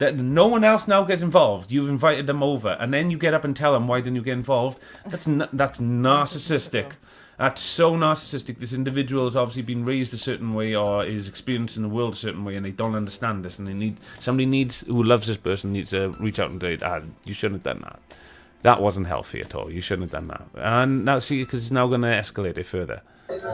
that no one else now gets involved. You've invited them over, and then you get up and tell them, why didn't you get involved? That's narcissistic. That's so narcissistic. This individual has obviously been raised a certain way or is experiencing the world a certain way, and they don't understand this, and somebody who loves this person needs to reach out and say, you shouldn't have done that. That wasn't healthy at all. You shouldn't have done that. And now, see, because it's now going to escalate it further.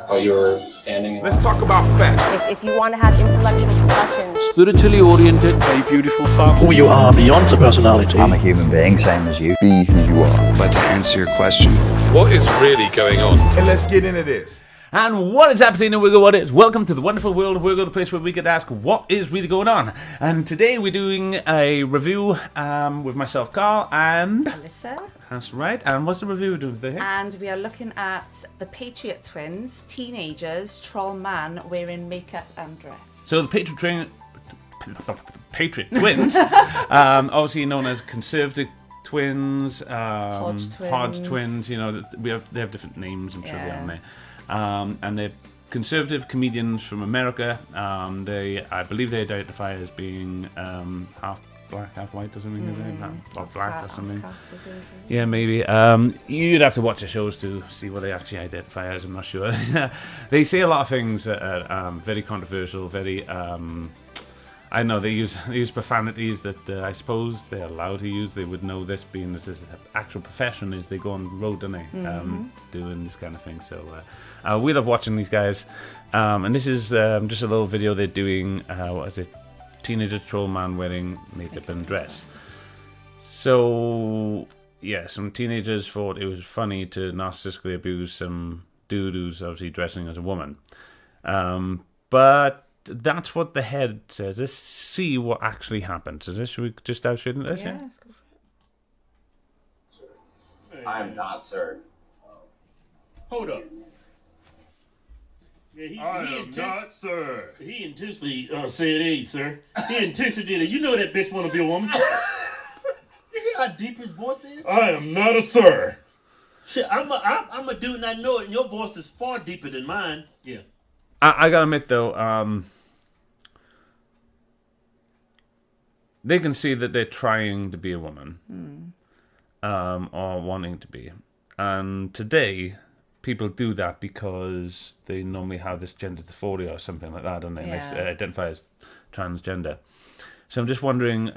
Oh, you were standing. Let's talk about facts. If you want to have intellectual discussions. Spiritually oriented, a beautiful farm. Who you are beyond the personality. I'm a human being, same as you. Be who you are. But to answer your question, what is really going on? And let's get into this. And what is happening in Wirgo? What is? Welcome to the wonderful world of Wirgo, the place where we get ask what is really going on. And today we're doing a review with myself, Carl, and Alyssa. That's right. And what's the review we're doing today? And we are looking at the Patriot Twins, teenagers, troll man wearing makeup and dress. So the Patriot Twins, obviously known as Conservative Twins, Hodge Twins. You know, they have different names. I'm sure they are on there. And they're conservative comedians from America. I believe they identify as being half black, half white or something, or black or something. Yeah, maybe. You'd have to watch the shows to see what they actually identify as. I'm not sure. They say a lot of things that are very controversial, very. I know they use profanities that I suppose they're allowed to use. They would know this, being this is actual profession, is they go on the road, don't they, doing this kind of thing. So we love watching these guys. And this is just a little video they're doing. What is it? Teenager troll man wearing makeup and dress. So yeah, some teenagers thought it was funny to narcissistically abuse some dude who's obviously dressing as a woman. But that's what the head says. Let's see what actually happened. So should we just dive straight into this? Yeah, let's go for it. I am not, sir. Hold up. Yeah, he am not, sir. He intentionally said, "Hey, sir." He intentionally did it. You know that bitch want to be a woman. You hear how deep his voice is? I am not a sir. Shit, I'm a dude and I know it, and your voice is far deeper than mine. Yeah. I gotta admit though, they can see that they're trying to be a woman, or wanting to be, and today people do that because they normally have this gender dysphoria or something like that, and they identify as transgender. So I'm just wondering.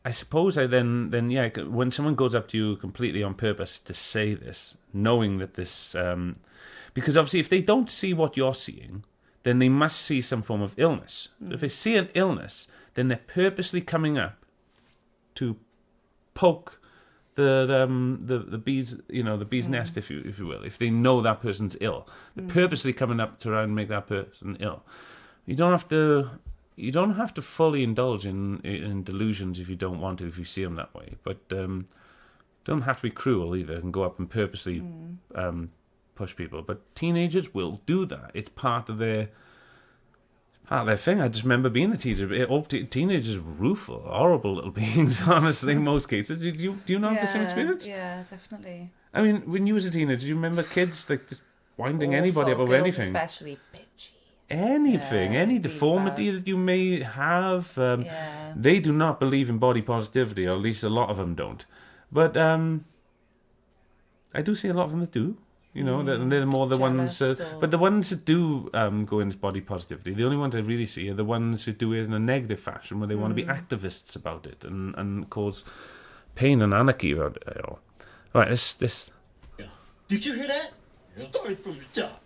I suppose when someone goes up to you completely on purpose to say this, knowing that this, because obviously if they don't see what you're seeing, then they must see some form of illness. If they see an illness, then they're purposely coming up to poke the bees, the bee's nest, if you will. If they know that person's ill, they're purposely coming up to try and make that person ill. You don't have to fully indulge in delusions if you don't want to, if you see them that way. But don't have to be cruel either and go up and purposely push people. But teenagers will do that. It's part of their thing. I just remember being a teenager. Teenagers were rueful, horrible little beings, honestly, in most cases. Do you know the same experience? Yeah, definitely. I mean, when you was a teenager, do you remember kids like just winding anybody up over anything? Especially bitchy. Anything, any deformity that you may have, they do not believe in body positivity, or at least a lot of them don't. But I do see a lot of them that do. They're more the ones. But the ones that do go into body positivity, the only ones I really see are the ones who do it in a negative fashion, where they want to be activists about it and cause pain and anarchy around it all. Right, this. Yeah. Did you hear that? Yeah. Starting from the top.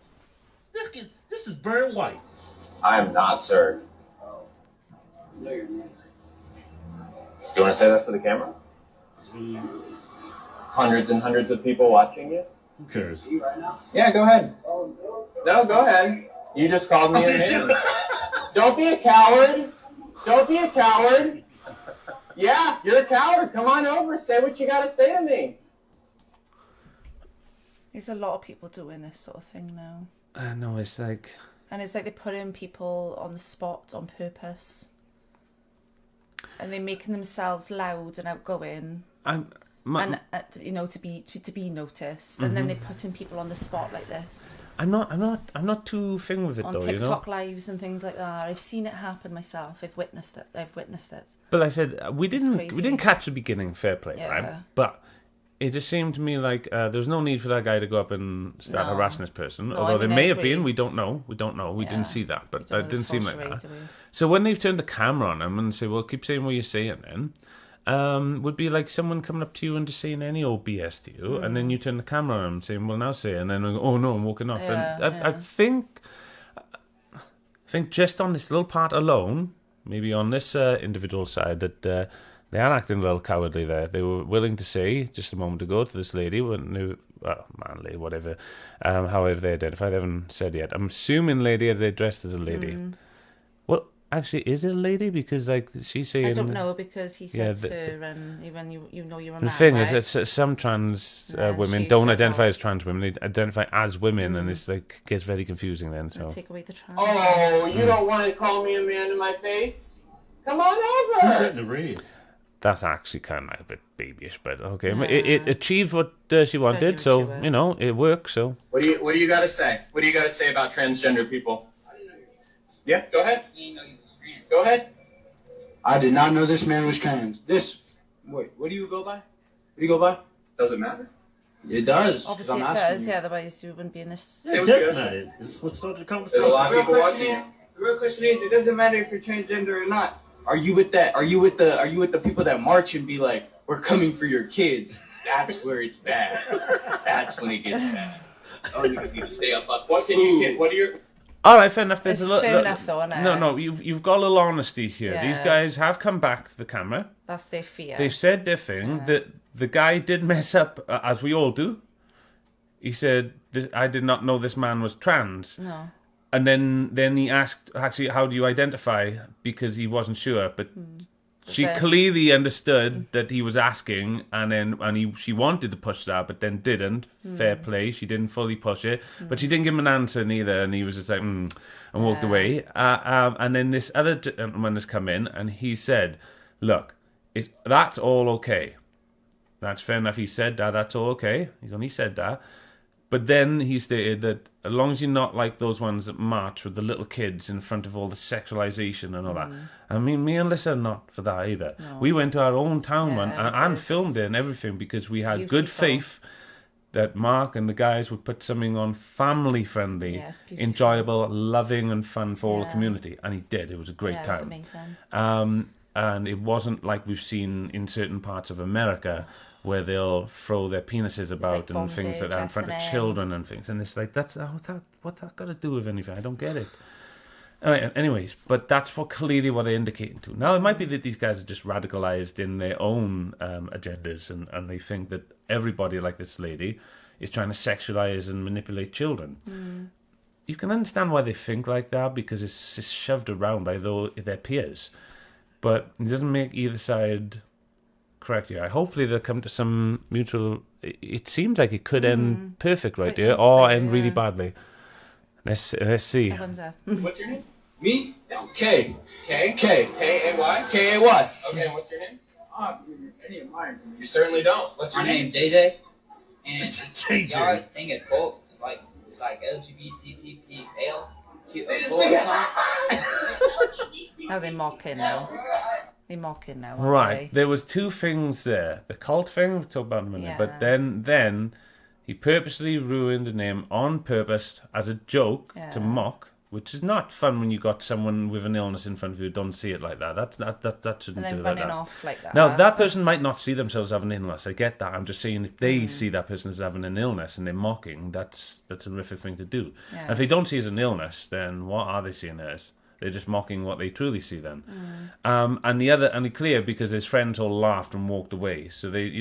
This is Burn White. I am not, sir. Do you want to say that to the camera? Hundreds and hundreds of people watching you? Who cares? Yeah, go ahead. No, go ahead. You just called me a name. Don't be a coward. Don't be a coward. Yeah, you're a coward. Come on over. Say what you got to say to me. There's a lot of people doing this sort of thing now. I know, it's like... And it's like they're putting people on the spot on purpose. And they're making themselves loud and outgoing. and to be noticed, and then they're putting people on the spot like this. I'm not too thing with it on though. TikTok lives and things like that. I've seen it happen myself. I've witnessed it. But like I said we didn't catch the beginning. Fair play, right? But it just seemed to me like there's no need for that guy to go up and start harassing this person. Although there may have been, we don't know. We didn't see that, but it didn't seem like that. So when they've turned the camera on him and say, "Well, keep saying what you're saying," then would be like someone coming up to you and just saying any old BS to you, and then you turn the camera on him saying, "Well, now say," and then oh no, I'm walking off. I think just on this little part alone, maybe on this individual side, that. They are acting a little cowardly there. They were willing to say just a moment ago to this lady, man, lady, whatever, however they identify. They haven't said yet. I'm assuming lady, are they dressed as a lady? Well, actually, is it a lady? Because like she's saying, I don't know because he said sir, and even you're a man. The thing right? is that some trans women don't identify as trans women; they identify as women, and it's like gets very confusing then. So take away the trans. Oh, you don't want to call me a man in my face? Come on over. Who's that in the red? That's actually kind of like a bit babyish, but okay. It achieved what she wanted, so it works. So what do you got to say? What do you got to say about transgender people? Yeah, go ahead. Go ahead. I did not know this man was trans. Wait, what do you go by? What do you go by? Does it matter? It does. Obviously it does. Yeah, otherwise you wouldn't be in this. It does matter. It's what started the conversation. There's a lot of people watching. The real question is, it doesn't matter if you're transgender or not. Are you with that? Are you with the people that march and be like, "We're coming for your kids"? That's where it's bad. That's when it gets bad. Oh, you need to stay up. What can you get? What are your? All right, fair enough. It's fair enough, though, isn't it? No, you've got a little honesty here. Yeah. These guys have come back to the camera. That's their fear. They've said their thing. That the guy did mess up, as we all do. He said, "I did not know this man was trans." No. And then he asked, actually, how do you identify? Because he wasn't sure, but she clearly understood that he was asking, and she wanted to push that, but then didn't. Fair play, she didn't fully push it, but she didn't give him an answer neither, and he was just like, and walked away. And then this other gentleman has come in, and he said, "Look, that's all okay. That's fair enough." He said that, that's all okay. He's only said that. But then he stated that as long as you're not like those ones that march with the little kids in front of all the sexualization and all that. I mean, me and Lisa are not for that either. No. We went to our own town one and filmed it and everything because we had good faith that Mark and the guys would put something on family-friendly, enjoyable, loving and fun for all the community. And he did. It was a great time. It was amazing. And it wasn't like we've seen in certain parts of America where they'll throw their penises about and things like that in front of children and things. And it's like, what's that got to do with anything? I don't get it. Anyways, but that's clearly what they're indicating to. Now, it might be that these guys are just radicalized in their own agendas and they think that everybody like this lady is trying to sexualize and manipulate children. You can understand why they think like that because it's shoved around by their peers. But it doesn't make either side correct here. Hopefully they'll come to some mutual. It seems like it could end perfect right here, or end really badly. Let's see. What's your name? Me? K. K. K-A-Y? K-A-Y. Okay, what's your name? Any of mine. You certainly don't. What's your name? JJ. And JJ. y'all think it's cool. It's like LGBTTL. Oh, they're mocking now. They're mocking now. Right. There was two things there. The cult thing, we'll talk about in a minute. Yeah. But then he purposely ruined the name on purpose as a joke to mock, which is not fun when you got someone with an illness in front of you. Don't see it like that. That shouldn't and then do running that. off like that. Now, that person might not see themselves having an illness. I get that. I'm just saying if they see that person as having an illness and they're mocking, that's a horrific thing to do. Yeah. And if they don't see it as an illness, then what are they seeing it as? They're just mocking what they truly see then. And clear because his friends all laughed and walked away. So they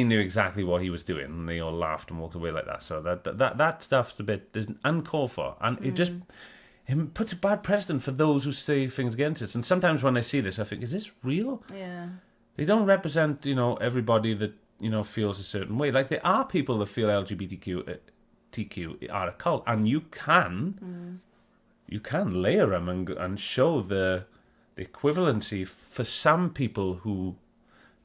knew exactly what he was doing and they all laughed and walked away like that. So that stuff's a bit uncalled for. And it puts a bad precedent for those who say things against us. And sometimes when I see this, I think, is this real? Yeah. They don't represent, everybody that, feels a certain way. Like there are people that feel LGBTQ are a cult. And you can layer them and show the equivalency for some people who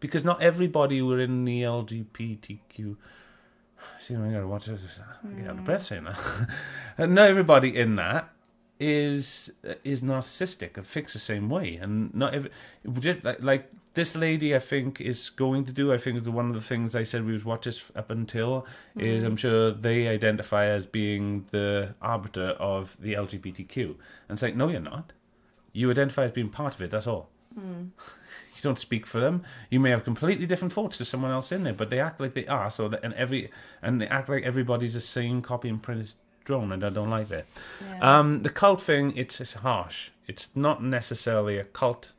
because not everybody who are in the LGBTQ. See, I gotta watch this. I get out of breath saying that. And not everybody in that is narcissistic and thinks the same way, and not every like this lady. I think is going to do. I think one of the things I said we was watch this up until is I'm sure they identify as being the arbiter of the LGBTQ, and it's like, no, you're not. You identify as being part of it. That's all. You don't speak for them. You may have completely different thoughts to someone else in there, but they act like they are. So that, and they act like everybody's the same copy and printed drone, and I don't like that. Yeah. The cult thing, it's harsh. It's not necessarily a cult,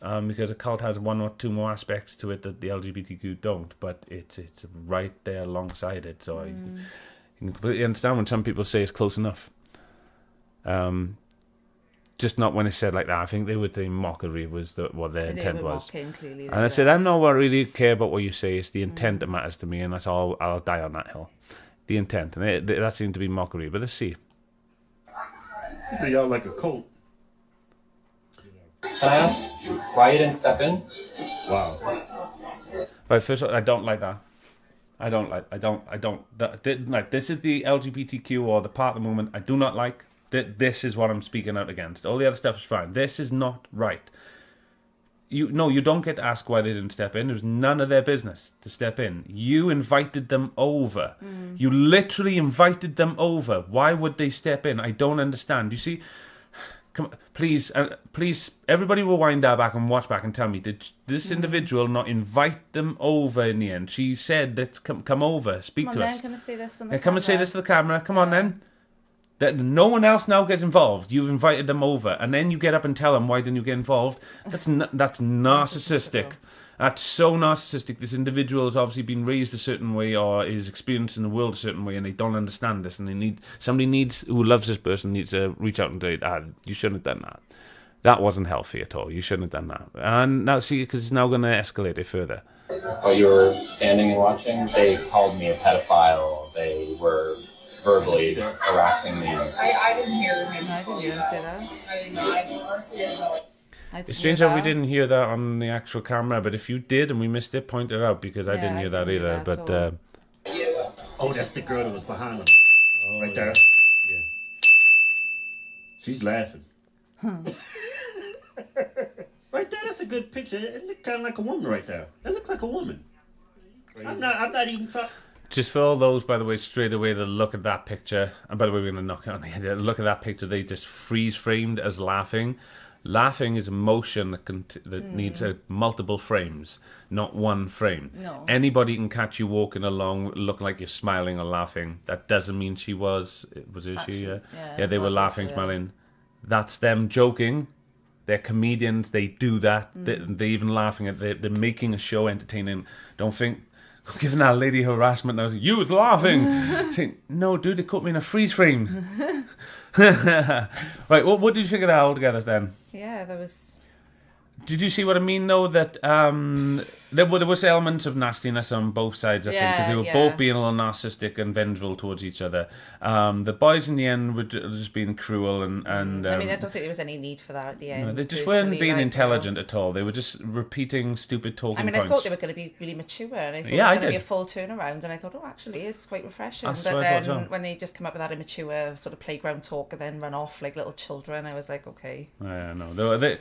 because a cult has one or two more aspects to it that the LGBTQ don't. But it's right there alongside it. So you can completely understand when some people say it's close enough. Just not when it's said like that. I think they would think mockery was what their intent was. Mocking, clearly, and I said, I'm not really care about what you say. It's the intent that matters to me, and that's all. I'll die on that hill. The intent, and that seemed to be mockery. But let's see. So y'all like a cult. Can I ask why you didn't step in? Wow. Right, first of all, I don't like that. I don't. This is the LGBTQ or the part of the movement I do not like. This is what I'm speaking out against. All the other stuff is fine. This is not right. You don't get to ask why they didn't step in. It was none of their business to step in. You invited them over. You literally invited them over. Why would they step in? I don't understand. You see, come please, everybody will wind back and watch back and tell me, did this individual not invite them over in the end? She said, let's come over, speak to us. Come and say this on the camera. Come and say this to the camera. Come on then. That no one else now gets involved. You've invited them over, and then you get up and tell them, why didn't you get involved? That's narcissistic. That's so narcissistic. This individual has obviously been raised a certain way or is experiencing the world a certain way, and they don't understand this, and somebody who loves this person needs to reach out and say, you shouldn't have done that. That wasn't healthy at all. You shouldn't have done that. And now see, because it's now going to escalate it further. While you were standing and watching, they called me a pedophile. They were verbally harassing me. I didn't hear him. I didn't hear him say that. It's strange that we didn't hear that on the actual camera, but if you did and we missed it, point it out, because I didn't hear that either. But oh, that's the girl that was behind him. Oh, right there. Yeah. She's laughing. Right there, that's a good picture. It looked kind of like a woman right there. It looked like a woman. Crazy. I'm not even trying. Just for all those, by the way, straight away to look at that picture, and by the way, we're going to knock it on the head. Look at that picture, they just freeze-framed as laughing. Laughing is emotion that needs multiple frames, not one frame. No. Anybody can catch you walking along, looking like you're smiling or laughing. That doesn't mean she was. Yeah, they were laughing, smiling. That's them joking. They're comedians. They do that. They're even laughing at. They're making a show entertaining. Don't think. Giving that lady harassment, I was like, you was laughing. Saying, no, dude, they caught me in a freeze frame. Right, what did you think of that altogether then? Yeah, there was... Did you see what I mean, though? That there was elements of nastiness on both sides, I think, because they were both being a little narcissistic and vengeful towards each other. The boys in the end were just being cruel and I mean, I don't think there was any need for that at the end. No, they just weren't being intelligent at all. They were just repeating stupid talking points. I thought they were going to be really mature, and I thought it was going to be a full turnaround, and I thought, actually, it's quite refreshing. But then when they just come up with that immature sort of playground talk and then run off like little children, I was like, okay. Yeah, no,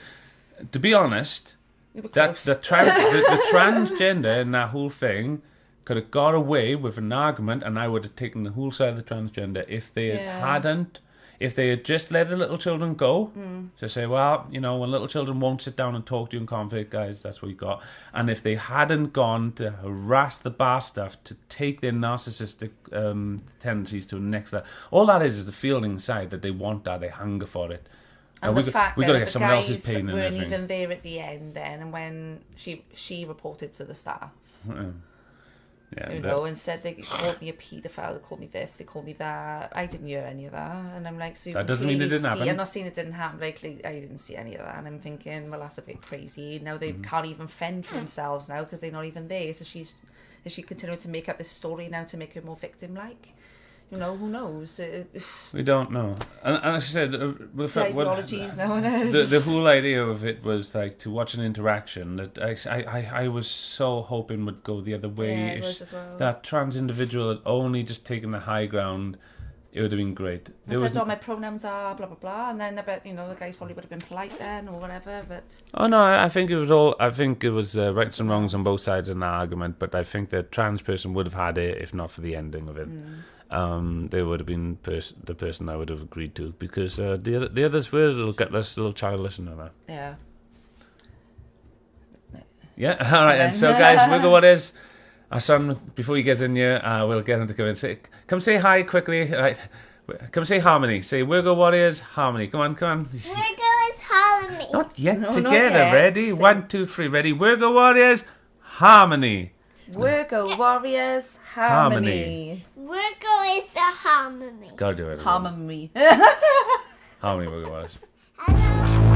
to be honest, the transgender in that whole thing could have got away with an argument, and I would have taken the whole side of the transgender if they had just let the little children go. To say, well, when little children won't sit down and talk to you in conflict, guys, that's what you got. And if they hadn't gone to harass the bar staff to take their narcissistic tendencies to the next level, all that is the feeling inside that they want that, they hunger for it. And the fact that the guys weren't even there at the end then, and when she reported to the staff, and said they called me a paedophile, they called me this, they called me that. I didn't hear any of that, and I'm like, so that doesn't mean it didn't happen. I'm not saying it didn't happen, but I didn't see any of that, and I'm thinking, well, that's a bit crazy. Now they can't even fend for themselves now because they're not even there. So is she continuing to make up this story now to make her more victim-like? you know, who knows? We don't know. And as I said, ideologies nowadays. The whole idea of it was like to watch an interaction that I was so hoping would go the other way. Yeah, it was as well. That trans individual had only just taken the high ground. It would have been great. I said, my pronouns are blah blah blah, and then I bet, you know, the guys probably would have been polite then or whatever. But I think it was rights and wrongs on both sides of an argument. But I think the trans person would have had it if not for the ending of it. They would have been the person I would have agreed to, because the others were little childish and all that. Yeah. Yeah. All right. And so, guys, Wirgo, what is? Our son, before he gets in here, we'll get him to come and come say hi quickly. Right. Come say harmony. Say Wirgo Warriors, harmony. Come on. Wirgo is harmony. Not yet. No, together. Not yet. Ready? 1, 2, 3. Ready? Wirgo Warriors, harmony. Wirgo Warriors, harmony. Wirgo is a harmony. Gotta do it. Harmony. Harmony, Wirgo Warriors. Hello.